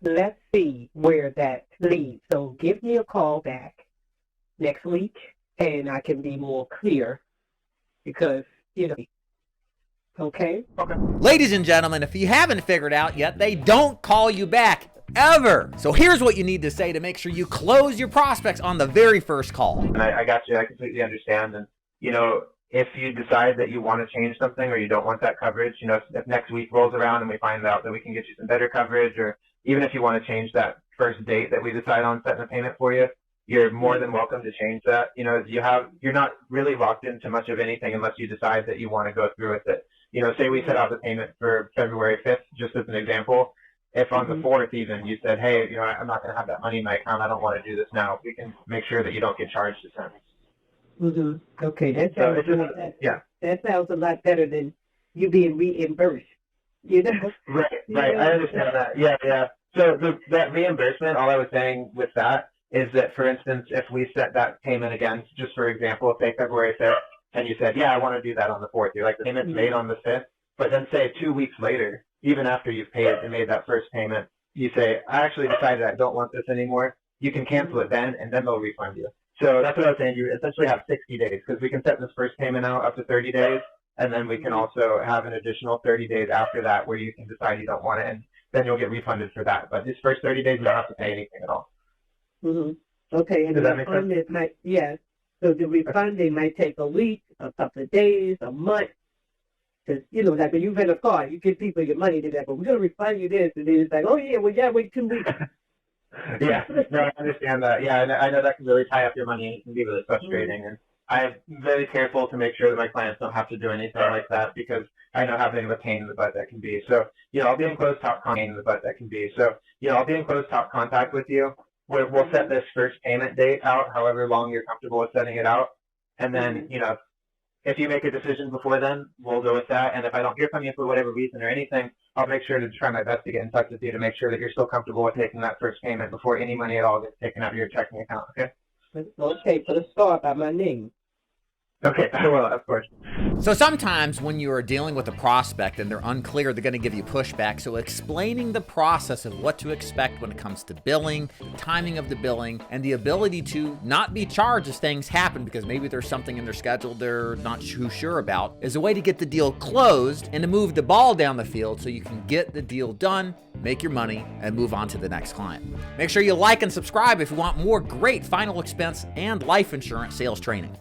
let's see where that leads. So give me a call back next week, and I can be more clear because, okay? Okay. Ladies and gentlemen, if you haven't figured out yet, they don't call you back ever. So here's what you need to say to make sure you close your prospects on the very first call. And I got you. I completely understand. And, if you decide that you want to change something or you don't want that coverage, if next week rolls around and we find out that we can get you some better coverage, or even if you want to change that first date that we decide on setting a payment for you, you're more than welcome to change that. You're not really locked into much of anything unless you decide that you want to go through with it. Say we set out the payment for February 5th, just as an example. If on the 4th even you said, hey, I'm not going to have that money in my account, I don't want to do this now, we can make sure that you don't get charged a cent. Mm-hmm. Okay, that sounds a lot better than you being reimbursed. Right. I understand that. Yeah. So that reimbursement, all I was saying with that is that, for instance, if we set that payment again, just for example, say February 5th, and you said, yeah, I want to do that on the 4th. You're like, the payment's made on the 5th, but then say 2 weeks later, even after you've paid and made that first payment, you say, I actually decided I don't want this anymore. You can cancel it then, and then they'll refund you. So that's what I was saying. You essentially have 60 days, because we can set this first payment out up to 30 days, and then we can also have an additional 30 days after that where you can decide you don't want it, and then you'll get refunded for that. But these first 30 days, you don't have to pay anything at all. Mm-hmm. Okay, and does that make sense? So the refunding might take a week, a couple of days, a month. Because, like when you rent a car, you give people your money to that, but we're going to refund you this, and then it's like, oh, yeah, well, yeah, wait 2 weeks. Yeah, no, I understand that. Yeah, I know that can really tie up your money, and it can be really frustrating. And I'm very careful to make sure that my clients don't have to do anything like that, because I know how big of a pain in the butt that can be. So, I'll be in close top contact with you. We'll set this first payment date out, however long you're comfortable with setting it out. And then, if you make a decision before then, we'll go with that. And if I don't hear from you for whatever reason or anything, I'll make sure to try my best to get in touch with you to make sure that you're still comfortable with taking that first payment before any money at all gets taken out of your checking account, okay? Okay, put a star by my name. Okay, I will, of course. So sometimes when you are dealing with a prospect and they're unclear, they're going to give you pushback. So explaining the process of what to expect when it comes to billing, the timing of the billing, and the ability to not be charged as things happen because maybe there's something in their schedule they're not too sure about, is a way to get the deal closed and to move the ball down the field so you can get the deal done, make your money, and move on to the next client. Make sure you like and subscribe if you want more great final expense and life insurance sales training.